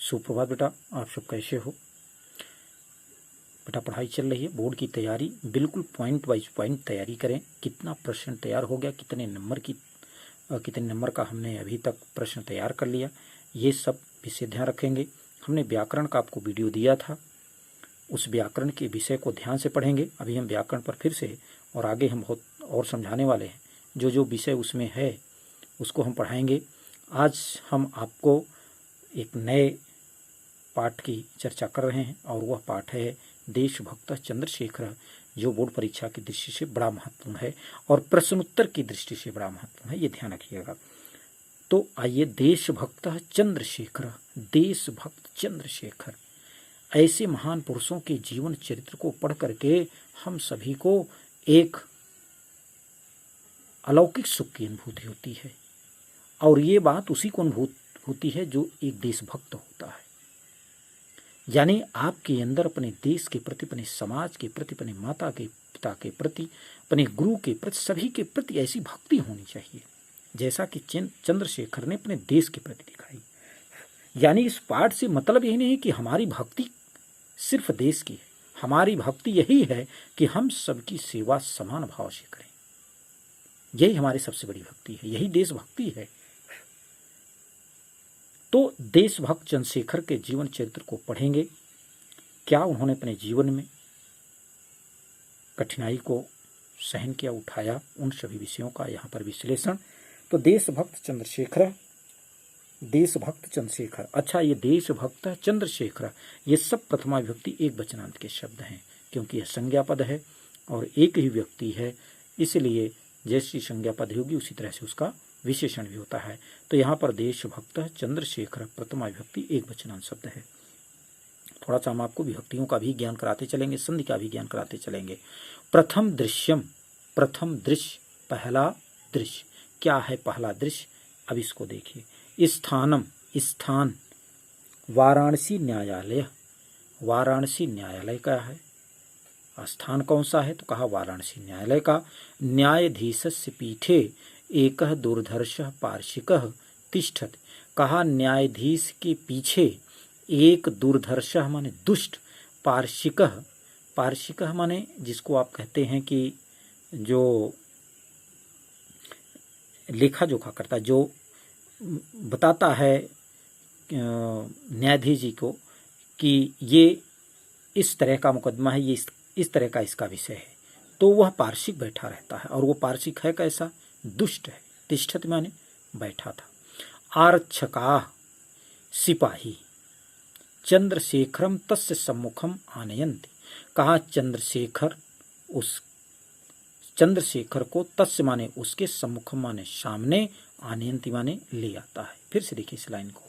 सुप्रभात बेटा, आप सब कैसे हो बेटा? पढ़ाई चल रही है, बोर्ड की तैयारी बिल्कुल पॉइंट वाइज पॉइंट तैयारी करें। कितना प्रश्न तैयार हो गया, कितने नंबर का हमने अभी तक प्रश्न तैयार कर लिया, ये सब विषय ध्यान रखेंगे। हमने व्याकरण का आपको वीडियो दिया था, उस व्याकरण के विषय को ध्यान से पढ़ेंगे। अभी हम व्याकरण पर फिर से और आगे हम बहुत और समझाने वाले हैं। जो जो विषय उसमें है उसको हम पढ़ाएंगे। आज हम आपको एक नए पाठ की चर्चा कर रहे हैं और वह पाठ है देशभक्त चंद्रशेखर, जो बोर्ड परीक्षा की दृष्टि से बड़ा महत्वपूर्ण है और प्रश्नोत्तर की दृष्टि से बड़ा महत्वपूर्ण है, ये ध्यान रखिएगा। तो आइए, देशभक्त चंद्रशेखर, देशभक्त चंद्रशेखर, ऐसे महान पुरुषों के जीवन चरित्र को पढ़ करके हम सभी को एक अलौकिक सुख की अनुभूति होती है। और ये बात उसी को अनुभूत होती है जो एक देशभक्त होता है। यानी आपके अंदर अपने देश के प्रति, अपने समाज के प्रति, अपने माता के पिता के प्रति, अपने गुरु के प्रति, सभी के प्रति ऐसी भक्ति होनी चाहिए जैसा कि चंद्रशेखर ने अपने देश के प्रति दिखाई। यानी इस पाठ से मतलब यही नहीं कि हमारी भक्ति सिर्फ देश की है, हमारी भक्ति यही है कि हम सबकी सेवा समान भाव से करें। यही हमारी सबसे बड़ी भक्ति है, यही देशभक्ति है। तो देशभक्त चंद्रशेखर के जीवन चरित्र को पढ़ेंगे। क्या उन्होंने अपने जीवन में कठिनाई को सहन किया, उठाया, उन सभी विषयों का यहाँ पर विश्लेषण। तो देशभक्त चंद्रशेखर, देशभक्त चंद्रशेखर। अच्छा, ये देशभक्त चंद्रशेखर, ये सब प्रथमा विभक्ति एक वचनांत के शब्द हैं, क्योंकि यह संज्ञा पद है और एक ही व्यक्ति है, इसलिए जैसी संज्ञा पद होगी उसी तरह से उसका विशेषण भी होता है। तो यहाँ पर देशभक्त चंद्रशेखर प्रथमा विभक्ति एक वचनांत शब्द है। थोड़ा सा हम आपको विभक्तियों का भी ज्ञान कराते चलेंगे, संधि का भी ज्ञान कराते चलेंगे। प्रथम दृश्यम, प्रथम दृश्य, पहला दृश्य। क्या है पहला दृश्य? अब इसको देखिए। स्थानम, स्थान। वाराणसी न्यायालय, वाराणसी न्यायालय क्या है? स्थान कौन सा है? तो कहा वाराणसी न्यायालय का। न्यायाधीशस्य पीठे एकः दुर्धर्षः पार्षिकः तिष्ठति। कहा न्यायाधीश के पीछे एक दुर्धर्षः माने दुष्ट, पार्षिकः, पार्षिकः माने जिसको आप कहते हैं कि जो लेखा जोखा करता है, जो बताता है न्यायाधीश जी को कि ये इस तरह का मुकदमा है, ये इस तरह का इसका विषय है, तो वह पार्षिक बैठा रहता है। और वो पार्षिक है कैसा? दुष्ट है। तिष्ठत माने बैठा था। आरक्षका, सिपाही। चंद्रशेखरम तस्य सम्मुखम आनयन्ति। कहा चंद्रशेखर, उस चंद्रशेखर को, तस्य माने उसके, सम्मुखम माने सामने, आनयन्ति माने ले आता है। फिर से देखिए इस लाइन को।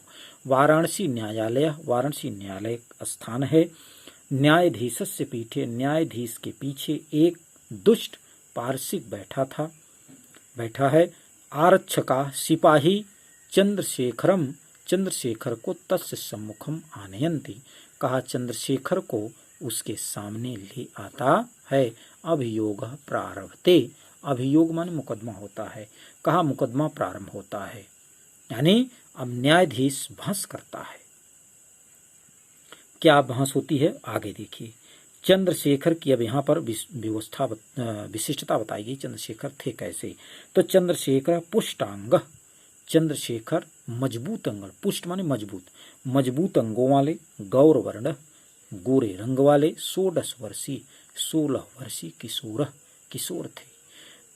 वाराणसी न्यायालय, वाराणसी न्यायालय स्थान है। न्यायाधीशस्य पीछे, न्यायाधीश के पीछे एक दुष्ट पार्षिक बैठा है। आरक्षका, सिपाही। चंद्रशेखरम, चंद्रशेखर को तस्य सम्मुखम आनयन्ति। कहा चंद्रशेखर को उसके सामने ले आता है। अभियोग प्रारभते, अभियोग माने मुकदमा होता है। कहा मुकदमा प्रारंभ होता है, यानी अब न्यायाधीश बहस करता है। क्या बहस होती है आगे देखिए। चंद्रशेखर की अब यहाँ पर व्यवस्था, विशिष्टता बताई गई। चंद्रशेखर थे कैसे? तो चंद्रशेखर पुष्टांग, चंद्रशेखर मजबूत अंग, पुष्ट माने मजबूत, मजबूत अंगों वाले, गौरवर्ण, गोरे रंग वाले, 16 वर्षीय, 16 वर्षीय किशोर थे।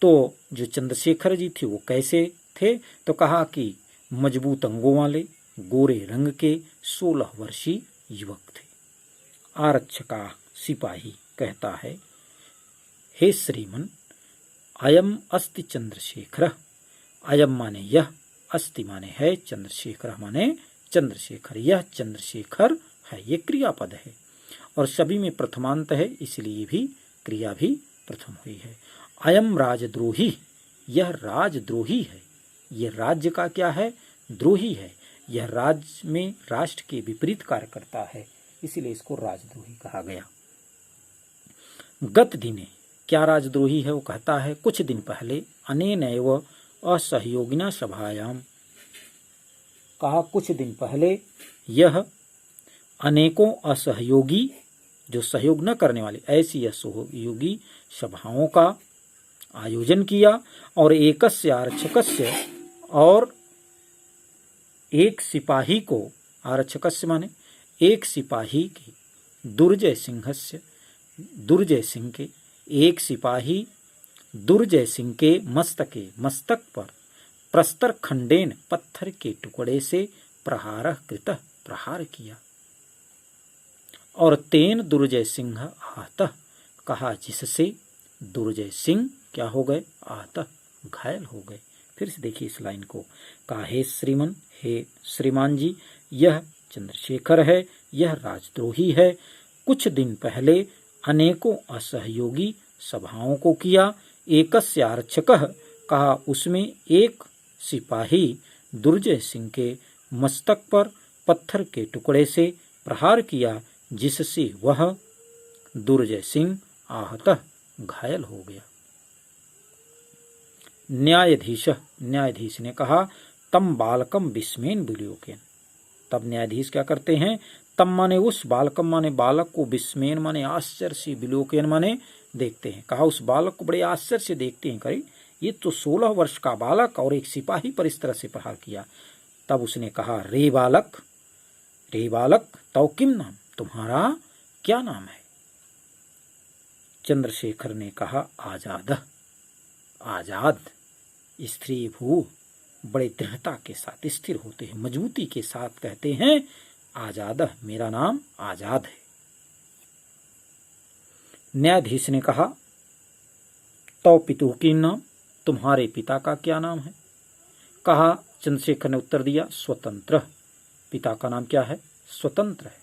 तो जो चंद्रशेखर जी थे वो कैसे थे? तो कहा कि मजबूत अंगों वाले, गोरे रंग के, 16 वर्षीय युवक थे। आरक्षका, सिपाही कहता है, हे श्रीमन, अयम अस्ति चंद्रशेखर। अयम माने यह, अस्ति माने है, चंद्रशेखर माने चंद्रशेखर, यह चंद्रशेखर है। ये क्रियापद है और सभी में प्रथमांत है, इसलिए भी क्रिया भी प्रथम हुई है। अयम राजद्रोही, यह राजद्रोही है। यह राज्य का क्या है? द्रोही है। यह राज्य में राष्ट्र के विपरीत कार्य करता है, इसीलिए इसको राजद्रोही कहा गया। गत दिने, क्या राजद्रोही है? वो कहता है कुछ दिन पहले, अनेनैव असहयोगिना सभायाम। कहा कुछ दिन पहले यह अनेकों असहयोगी, जो सहयोग न करने वाले, ऐसी असहयोगी सभाओं का आयोजन किया, और एकस्य आरक्षकस्य, और एक सिपाही को, आरक्षकस्य माने एक सिपाही की, दुर्जय सिंहस्य, दुर्जय सिंह के, एक सिपाही दुर्जय सिंह के मस्तक पर प्रस्तर खंडेन, पत्थर के टुकड़े से प्रहार कृतः, प्रहार किया, और तेन दुर्जय सिंह आहतः, कहा जिससे दुर्जय सिंह क्या हो गए, आहतः, घायल हो गए। फिर से देखिए इस लाइन को, कहा हे श्रीमन, हे श्रीमान जी, यह चंद्रशेखर है, यह राजद्रोही है। कुछ दिन पहले अनेकों असहयोगी सभाओं को किया, एकस्य आरक्षकः, कहा उसमें एक सिपाही दुर्जय सिंह के मस्तक पर पत्थर के टुकड़े से प्रहार किया, जिससे वह दुर्जय सिंह आहतः, घायल हो गया। न्यायाधीश ने कहा तम बालकम विस्मेन विलोकन। तब न्यायाधीश क्या करते हैं, तम माने उस, बालकम माने बालक को, विस्मेन माने आश्चर्य से, विलोकन माने देखते हैं। कहा उस बालक को बड़े आश्चर्य से देखते हैं, करे ये तो 16 वर्ष का बालक और एक सिपाही पर इस तरह से प्रहार किया। तब उसने कहा रे बालक, रे बालक, तौ किम नाम, तुम्हारा क्या नाम है? चंद्रशेखर ने कहा आजाद, आजाद। स्त्री भू बड़े दृढ़ता के साथ, स्थिर होते हैं, मजबूती के साथ कहते हैं आजाद, मेरा नाम आजाद है। न्यायाधीश ने कहा तो पितु की नाम, तुम्हारे पिता का क्या नाम है? कहा, चंद्रशेखर ने उत्तर दिया स्वतंत्र, पिता का नाम क्या है? स्वतंत्र है।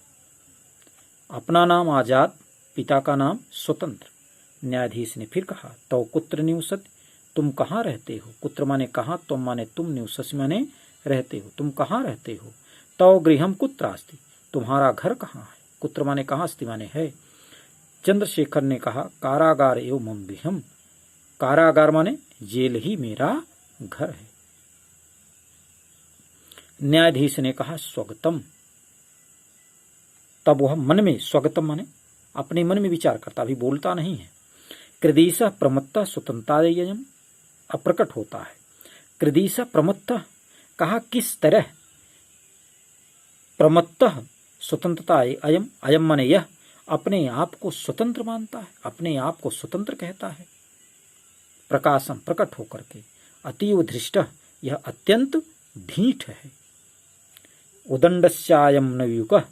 अपना नाम आजाद, पिता का नाम स्वतंत्र। न्यायाधीश ने फिर कहा तो कुत्र निवसति, तुम कहाँ रहते हो? कुत्र माने कहाँ, तुम माने तुम, निवसति माने रहते हो, तुम कहाँ रहते हो? तो गृहम कुत्र अस्ति, तुम्हारा घर कहाँ है? कुत्र माने कहाँ, अस्ति माने है। चंद्रशेखर ने कहा कारागार एवं मम गृहम, कारागार माने जेल ही मेरा घर है। न्यायाधीश ने कहा स्वगतम। तब वह मन में, स्वगतम माने अपने मन में विचार करता, अभी बोलता नहीं है। कृदीसः प्रमत्तः स्वतंत्रतायम, अप्रकट होता है। कृदीसः प्रमत्तः, कहा किस तरह, प्रमत्तः स्वतंत्रता अयम, अयम माने यह, अपने आप को स्वतंत्र मानता है, अपने आप को स्वतंत्र कहता है। प्रकाशम, प्रकट होकर के। अतीव धृष्टः, यह अत्यंत ढीठ है। उदंडस्यायम नवयुवकः,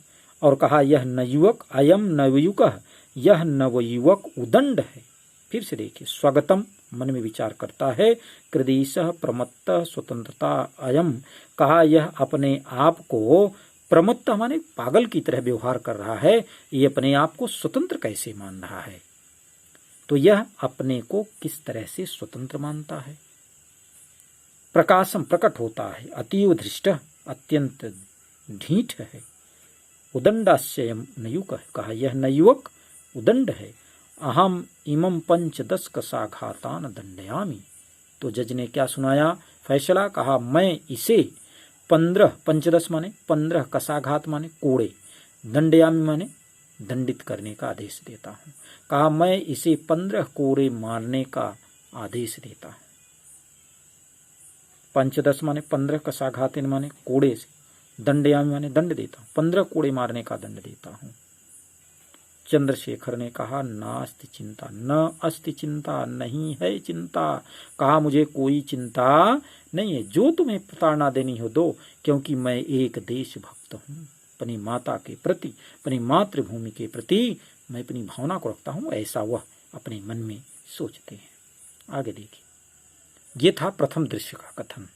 और कहा यह नवयुवक, अयम नवयुवकः, यह नवयुवक उदंड है। फिर से देखिए, स्वगतम मन में विचार करता है, कृदीसः प्रमत्तः स्वतंत्रता अयम, कहा यह अपने आप को, प्रमत्त माने पागल की तरह व्यवहार कर रहा है, ये अपने आप को स्वतंत्र कैसे मान रहा है? तो यह अपने को किस तरह से स्वतंत्र मानता है? प्रकाशम, प्रकट होता है। अतीव धृष्ट, अत्यंत ढीठ है। उदंडास्ययम नयुक, कहा यह नयुवक उदंड है। अहम इमं 5-10 कसाघातान दंडयामि। तो जज ने क्या सुनाया फैसला? कहा मैं इसे 15, 5-10 माने 15 कसाघात माने कोड़े, दंडयामि माने दंडित करने का आदेश देता हूँ। कहा मैं इसे 15 कोड़े मारने का आदेश देता हूँ। 5-10 माने 15 कसाघात माने कोड़े से, दंडयामि माने दंड देता हूँ, 15 कोड़े मारने का दंड देता हूँ। चंद्रशेखर ने कहा नास्ति चिंता, न अस्ति चिंता, नहीं है चिंता। कहा मुझे कोई चिंता नहीं है, जो तुम्हें प्रताड़ना देनी हो दो, क्योंकि मैं एक देशभक्त हूँ। अपनी माता के प्रति, अपनी मातृभूमि के प्रति मैं अपनी भावना को रखता हूँ, ऐसा वह अपने मन में सोचते हैं। आगे देखिए, ये था प्रथम दृश्य का कथन,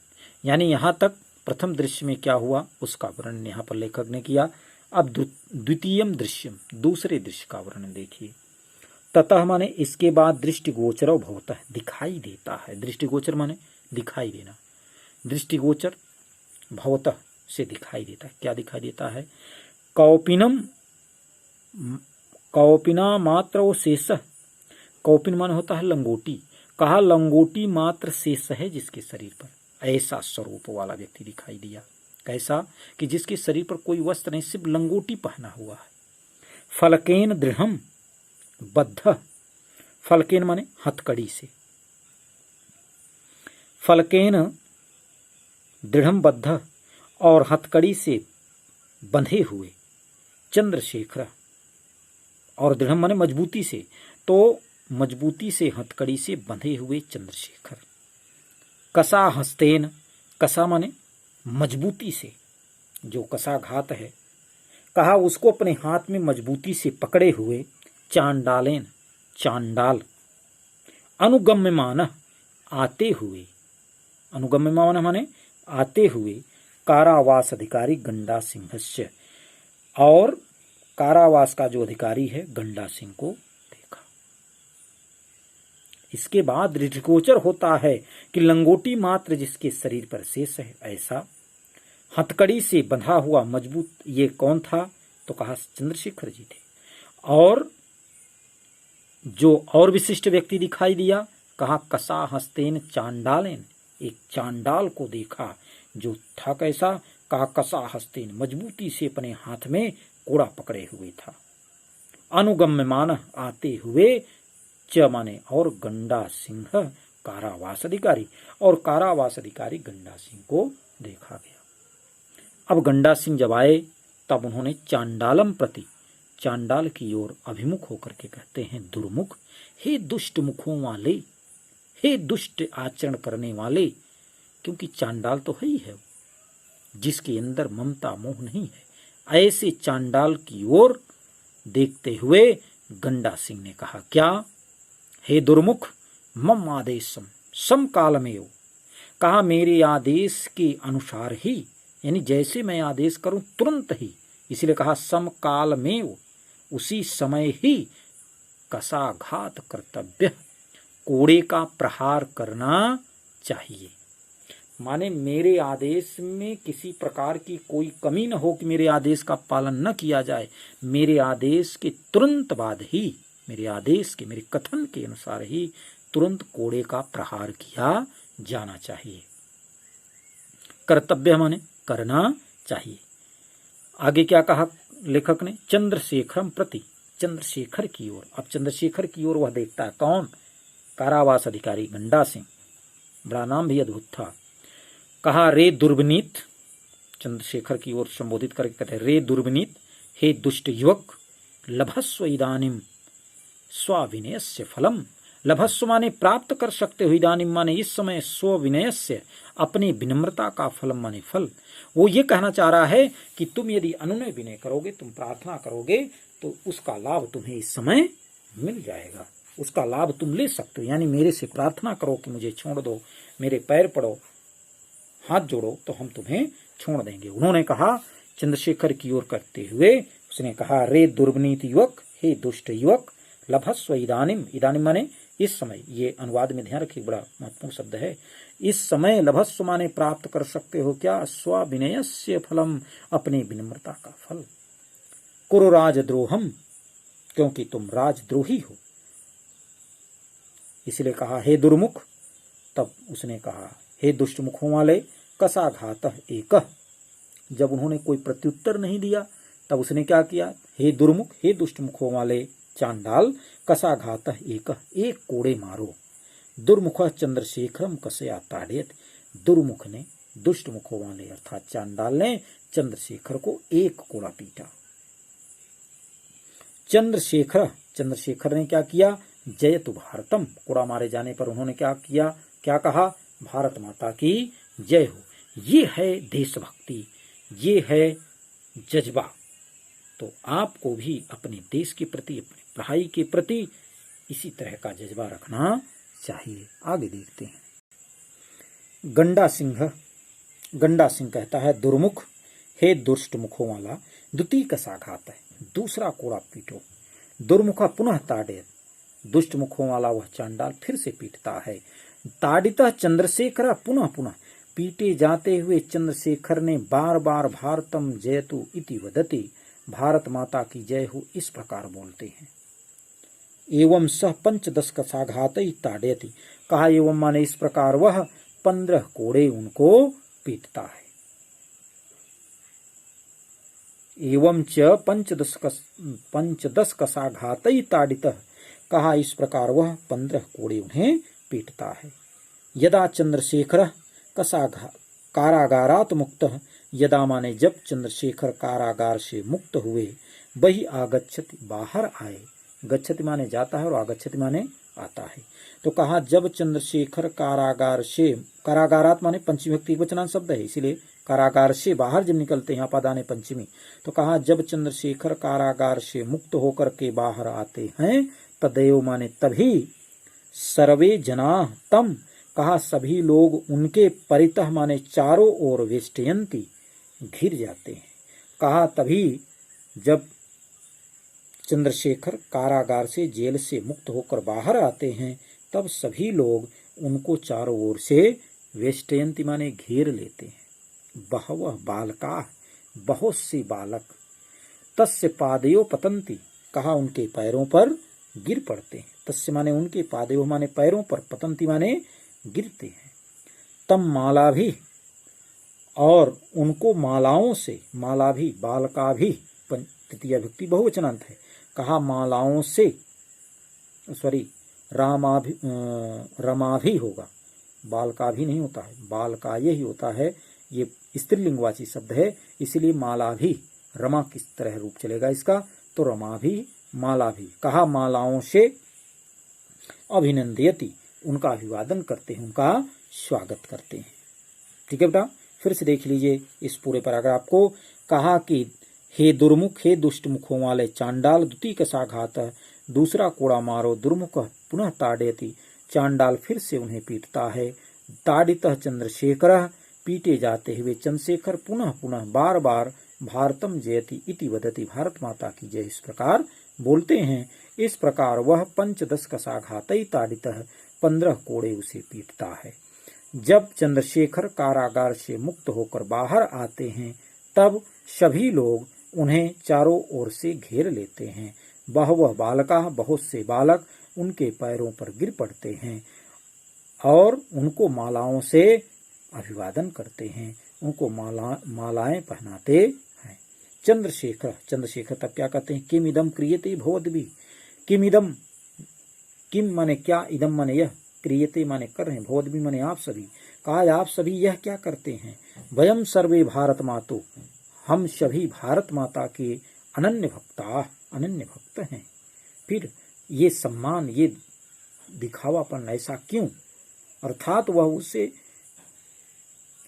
यानी यहाँ तक प्रथम दृश्य में क्या हुआ उसका वर्णन यहाँ पर लेखक ने किया। अब द्वितीयम दृश्यम, दूसरे दृश्य का वर्णन देखिए। ततः माने इसके बाद दृष्टिगोचर भवतः, दिखाई देता है। दृष्टिगोचर माने दिखाई देना, दृष्टिगोचर भवतः से दिखाई देता है। क्या दिखाई देता है? कौपिना मात्र शेष, कौपिन माने होता है लंगोटी। कहा लंगोटी मात्र शेष है जिसके शरीर पर, ऐसा स्वरूप वाला व्यक्ति दिखाई दिया। कैसा कि जिसके शरीर पर कोई वस्त्र नहीं, सिर्फ लंगोटी पहना हुआ है। फलकेन दृढ़म बद्ध, फलकेन माने हथकड़ी से, फलकेन दृढ़म बद्ध और हथकड़ी से बंधे हुए चंद्रशेखर, और दृढ़ माने मजबूती से, तो मजबूती से हथकड़ी से बंधे हुए चंद्रशेखर। कसा हस्तेन, कसा माने मजबूती से, जो कसा घात है, कहा उसको अपने हाथ में मजबूती से पकड़े हुए चांडालेन, चांडाल। अनुगम्यमान, आते हुए, अनुगम्यमान माने आते हुए कारावास अधिकारी गंडा सिंहस्य, और कारावास का जो अधिकारी है गंडा सिंह को देखा। इसके बाद दृष्टिगोचर होता है कि लंगोटी मात्र जिसके शरीर पर शेष है, ऐसा हथकड़ी से बंधा हुआ मजबूत, ये कौन था? तो कहा चंद्रशेखर जी थे। और जो और विशिष्ट व्यक्ति दिखाई दिया, कहा कसा हस्तेन चांडालेन, एक चांडाल को देखा जो था कैसा? कहा कसा हस्तेन, मजबूती से अपने हाथ में कोड़ा पकड़े हुए था। अनुगम्यमान, आते हुए, च माने और गंडा सिंह कारावास अधिकारी, और कारावास अधिकारी गंडा सिंह को देखा गया। अब गंडा सिंह जब आए तब उन्होंने चांडालम प्रति, चांडाल की ओर अभिमुख होकर के कहते हैं दुर्मुख, हे दुष्ट मुखों वाले, हे दुष्ट आचरण करने वाले, क्योंकि चांडाल तो है ही है जिसके अंदर ममता मोह नहीं है। ऐसे चांडाल की ओर देखते हुए गंडा सिंह ने कहा, क्या? हे दुर्मुख, मम आदेशम समकालमेव, कहा मेरे आदेश के अनुसार ही, यानी जैसे मैं आदेश करूं तुरंत ही, इसलिए कहा समकालमेव, उसी समय ही कसाघात कर्तव्य, कोड़े का प्रहार करना चाहिए। माने मेरे आदेश में किसी प्रकार की कोई कमी न हो कि मेरे आदेश का पालन न किया जाए। मेरे आदेश के तुरंत बाद ही, मेरे आदेश के, मेरे कथन के अनुसार ही तुरंत कोड़े का प्रहार किया जाना चाहिए। कर्तव्य माने करना चाहिए। आगे क्या कहा लेखक ने? चंद्रशेखरम प्रति, चंद्रशेखर की ओर। अब चंद्रशेखर की ओर वह देखता है कौन? कारावास अधिकारी गंडा सिंह, बड़ा नाम भी अद्भुत था। कहा रे दुर्विनीत, चंद्रशेखर की ओर संबोधित करके कहते रे दुर्विनीत, हे दुष्ट युवक, लभस्व इदानीम स्वाविनयस्य फलम, लभस्व माने प्राप्त कर सकते हो, इदानीम माने इस समय, स्वविनयस्य अपने विनम्रता का फलम माने फल। वो ये कहना चाह रहा है कि तुम यदि अनुनय विनय करोगे, तुम प्रार्थना करोगे, तो उसका लाभ तुम्हें इस समय मिल जाएगा, उसका लाभ तुम ले सकते हो। यानी मेरे से प्रार्थना करो कि मुझे छोड़ दो, मेरे पैर पड़ो, हाथ जोड़ो, तो हम तुम्हें छोड़ देंगे। उन्होंने कहा चंद्रशेखर की ओर करते हुए, उसने कहा रे दुर्विनीत युवक, हे दुष्ट युवक, लभस्व इदानीम, इदानीम माने इस समय, ये अनुवाद में ध्यान रखिए, बड़ा महत्वपूर्ण शब्द है। इस समय लभस्व माने प्राप्त कर सकते हो क्या? स्वाविनयस्य फलम, अपने विनम्रता का फल। कुरु राजद्रोहम, क्योंकि तुम राजद्रोही हो, इसलिए कहा हे दुर्मुख। तब उसने कहा हे दुष्ट मुखों वाले, कसाघातः एकः, जब उन्होंने कोई प्रत्युत्तर नहीं दिया तब उसने क्या किया? हे दुर्मुख, हे दुष्ट मुखों वाले चांडाल, कसाघातः एकः, एक कोड़े मारो। दुर्मुख चंद्रशेखरम कसया ताड़यत, दुर्मुख ने, दुष्ट मुखों वाले अर्थात चांडाल ने चंद्रशेखर को एक कोड़ा पीटा। चंद्रशेखर, चंद्रशेखर ने क्या किया? जयतु भारतम, कोड़ा मारे जाने पर उन्होंने क्या किया? क्या कहा? भारत माता की जय हो। ये है देशभक्ति, ये है जज्बा। तो आपको भी अपने देश के प्रति, अपने पढ़ाई के प्रति इसी तरह का जज्बा रखना चाहिए। आगे देखते हैं। गंडा सिंह, गंडा सिंह कहता है दुर्मुख, हे दुष्ट मुखों वाला, द्वितीय कसाघात है, दूसरा कोड़ा पीटो। दुर्मुख पुनः ताड़यत, दुष्ट मुखों वाला वह चांडाल फिर से पीटता है। ताड़ितः चंद्रशेखर पुनः पुनः, पीटे जाते हुए चंद्रशेखर ने बार बार भारतम जयतु इति वदति, भारत माता की जय हो, इस प्रकार बोलते हैं। एवं सह 15 कसाघात ताड़यति, कहा एवं माने इस प्रकार वह 15 कोड़े उनको पीटता है। एवं च पंचदश कसाघातई ताडितः, कहा इस प्रकार वह 15 कोड़े उन्हें पीटता है। यदा चंद्रशेखर कारागारात मुक्तः, यदा माने जब चंद्रशेखर कारागार से मुक्त हुए, वही आगच्छति बाहर आए, गच्छति माने जाता है और आगच्छति माने आता है। तो कहा जब चंद्रशेखर कारागार से, कारागारात माने पंचमी विभक्ति वचनांत शब्द है, इसीलिए कारागार से बाहर जब निकलते हैं पदाने पंचमी। तो कहा जब चंद्रशेखर कारागार से मुक्त होकर के बाहर आते हैं, तदेव माने तभी, सर्वे जना तम, कहा सभी लोग उनके परितः माने चारों ओर वेष्टयंती, घिर जाते हैं। कहा तभी जब चंद्रशेखर कारागार से, जेल से मुक्त होकर बाहर आते हैं, तब सभी लोग उनको चारों ओर से वेष्टयंती माने घेर लेते हैं। बहवः बालका, बहुत से बालक, तस्य पादयो पतंती, कहा उनके पैरों पर गिर पड़ते हैं। तस्य माने उनके, पादयो माने पैरों पर, पतंती माने गिरते हैं। तम माला भी, और उनको मालाओं से, माला भी, बालका भी तृतीया विभक्ति बहुवचनांत है, कहा मालाओं से, सॉरी रमा भी होगा, बालका भी नहीं होता है, बालका यही होता है, ये स्त्रीलिंगवाची शब्द है, इसलिए माला भी, रमा किस तरह रूप चलेगा इसका, तो रमा भी, माला भी, कहा मालाओं से अभिनंदयति, उनका अभिवादन करते हैं, उनका स्वागत करते हैं। ठीक है बेटा, फिर से देख लीजिए इस पूरे पैराग्राफ को। कहा कि हे दुर्मुख, हे दुष्ट मुखों वाले चांडाल, द्वितीय कसाघात, दूसरा कोड़ा मारो, दुर्मुख पुनः ताड़यति, चांडाल फिर से उन्हें पीटता है। ताड़ितः चंद्रशेखर, पीटे जाते हुए चंद्रशेखर, पुनः पुनः बार बार भारतम जयति इति वदति, भारत माता की जय इस प्रकार बोलते हैं। इस प्रकार वह 15 कसाघातई ताड़ितः, 15 कोड़े उसे पीटता है। जब चंद्रशेखर कारागार से मुक्त होकर बाहर आते हैं, तब सभी लोग उन्हें चारों ओर से घेर लेते हैं। बहवः बालका, बहुत से बालक उनके पैरों पर गिर पड़ते हैं और उनको मालाओं से अभिवादन करते हैं, उनको मालाएं पहनाते हैं। चंद्रशेखर, चंद्रशेखर तब क्या कहते हैं, किम इदम क्रियते भवद्भिः, किम इदम, किम माने क्या, इदम माने यह, क्रियते माने कर रहे हैं, भवद्भिः माने आप सभी, कहा आप सभी यह क्या करते हैं। वयम सर्वे भारत मातो, हम सभी भारत माता के अनन्य भक्ता, अनन्य भक्त हैं। फिर ये सम्मान, ये दिखावापन ऐसा क्यों, अर्थात वह उससे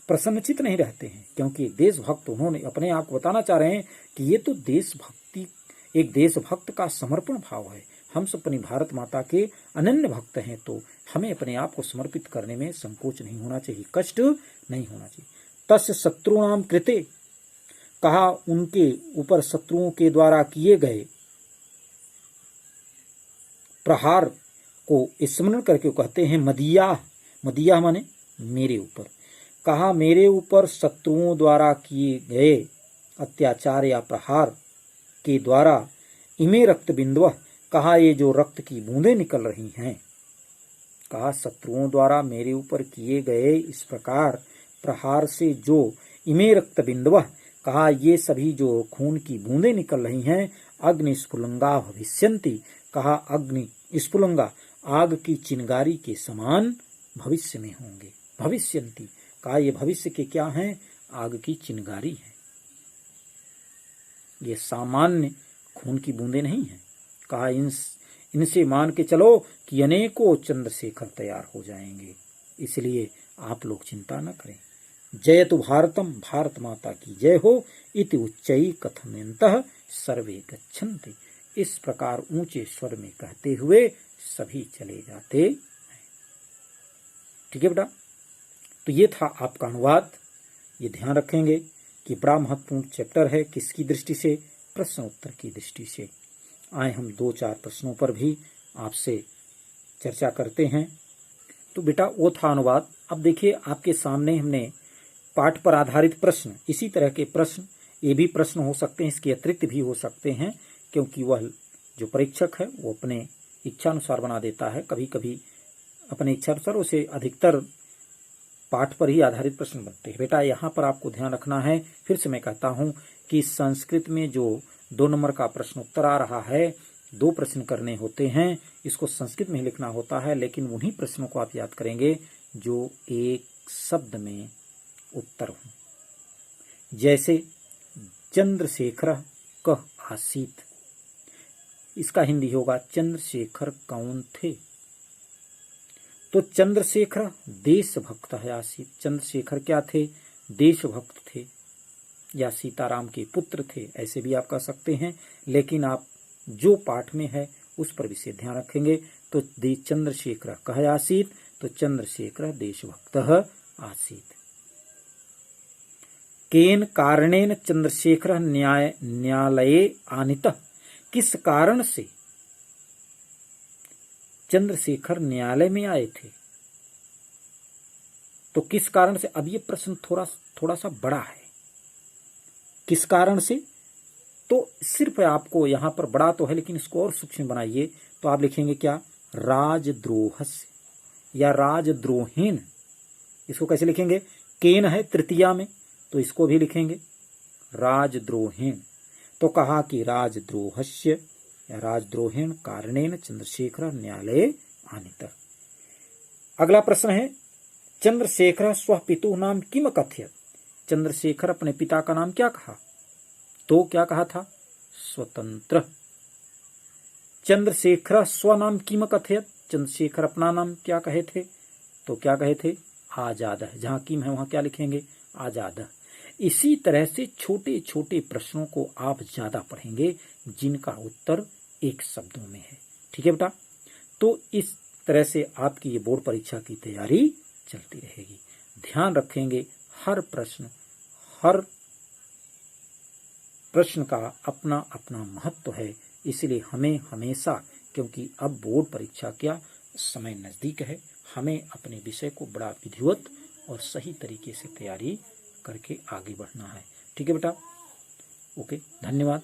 प्रसन्नचित नहीं रहते हैं, क्योंकि देशभक्त उन्होंने अपने आप को बताना चाह रहे हैं कि ये तो देशभक्ति, एक देशभक्त का समर्पण भाव है। हम सब अपनी भारत माता के अनन्य भक्त हैं, तो हमें अपने आप को समर्पित करने में संकोच नहीं होना चाहिए, कष्ट नहीं होना चाहिए। तस्य शत्रुणाम कृते, कहा उनके ऊपर शत्रुओं के द्वारा किए गए प्रहार को स्मरण करके कहते हैं मदिया, मदिया माने मेरे ऊपर, कहा मेरे ऊपर शत्रुओं द्वारा किए गए अत्याचार या प्रहार के द्वारा, इमे रक्त बिंदु, कहा ये जो रक्त की बूंदें निकल रही हैं, कहा शत्रुओं द्वारा मेरे ऊपर किए गए इस प्रकार प्रहार से जो इमे रक्त बिंदु, कहा ये सभी जो खून की बूंदें निकल रही हैं, अग्नि स्फुलिंगा भविष्यन्ति, कहा अग्नि स्फुलिंगा, आग की चिंगारी के समान भविष्य में होंगे। भविष्यन्ति, कहा ये भविष्य के क्या हैं, आग की चिंगारी है, ये सामान्य खून की बूंदें नहीं हैं। कहा इनसे मान के चलो कि अनेकों चंद्रशेखर तैयार हो जाएंगे, इसलिए आप लोग चिंता न करें। जयतु भारतम, भारत माता की जय हो, इति उच्चई कथयन्तः सर्वे गच्छन्ति, इस प्रकार ऊंचे स्वर में कहते हुए सभी चले जाते हैं। ठीक है बेटा, तो ये था आपका अनुवाद। ये ध्यान रखेंगे कि बड़ा महत्वपूर्ण चैप्टर है, किसकी दृष्टि से, प्रश्न उत्तर की दृष्टि से। आए हम 2-4 प्रश्नों पर भी आपसे चर्चा करते हैं। तो बेटा वो था अनुवाद। अब देखिए आपके सामने हमने पाठ पर आधारित प्रश्न, इसी तरह के प्रश्न, ये भी प्रश्न हो सकते हैं, इसके अतिरिक्त भी हो सकते हैं, क्योंकि वह जो परीक्षक है वो अपने इच्छानुसार बना देता है। कभी कभी अपने इच्छानुसार उसे अधिकतर पाठ पर ही आधारित प्रश्न बनते हैं। बेटा यहाँ पर आपको ध्यान रखना है, फिर से मैं कहता हूँ कि संस्कृत में जो 2 नंबर का प्रश्न उत्तर आ रहा है, 2 प्रश्न करने होते हैं, इसको संस्कृत में ही लिखना होता है, लेकिन उन्हीं प्रश्नों को आप याद करेंगे जो एक शब्द में उत्तर हो। जैसे चंद्रशेखर कह आसीत, इसका हिंदी होगा चंद्रशेखर कौन थे। तो चंद्रशेखर देशभक्त है आसीत, चंद्रशेखर क्या थे, देशभक्त थे या सीताराम के पुत्र थे, ऐसे भी आप कह सकते हैं। लेकिन आप जो पाठ में है उस पर विशेष ध्यान रखेंगे। तो चंद्रशेखर कह आसीत, तो चंद्रशेखर देशभक्त आसीत। केन कारणेन चंद्रशेखर न्यायालये आनीतः, किस कारण से चंद्रशेखर न्यायालय में आए थे। तो किस कारण से, अब ये प्रश्न थोड़ा सा बड़ा है, किस कारण से। तो सिर्फ आपको यहां पर बड़ा तो है, लेकिन इसको और सूक्ष्म बनाइए तो आप लिखेंगे क्या, राजद्रोह से या राजद्रोहेन। इसको कैसे लिखेंगे, केन है तृतीया में, तो इसको भी लिखेंगे राजद्रोहेन। तो कहा कि राजद्रोहस्य या राजद्रोहेन कारणेन चंद्रशेखर न्यायालये आनीतः। अगला प्रश्न है, चंद्रशेखर स्वपितुः नाम किम कथयत्, चंद्रशेखर अपने पिता का नाम क्या कहा, तो क्या कहा था, स्वतंत्र। चंद्रशेखर स्वनाम किम कथयत्, चंद्रशेखर अपना नाम क्या कहे थे, तो क्या कहे थे, आजाद। जहां किम है वहां क्या लिखेंगे, आजाद। इसी तरह से छोटे छोटे प्रश्नों को आप ज्यादा पढ़ेंगे जिनका उत्तर एक शब्दों में है। ठीक है बेटा, तो इस तरह से आपकी ये बोर्ड परीक्षा की तैयारी चलती रहेगी। ध्यान रखेंगे हर प्रश्न का अपना अपना महत्व है, इसलिए हमें हमेशा, क्योंकि अब बोर्ड परीक्षा का समय नजदीक है, हमें अपने विषय को बड़ा विधिवत और सही तरीके से तैयारी करके आगे बढ़ना है। ठीक है बेटा, ओके, धन्यवाद।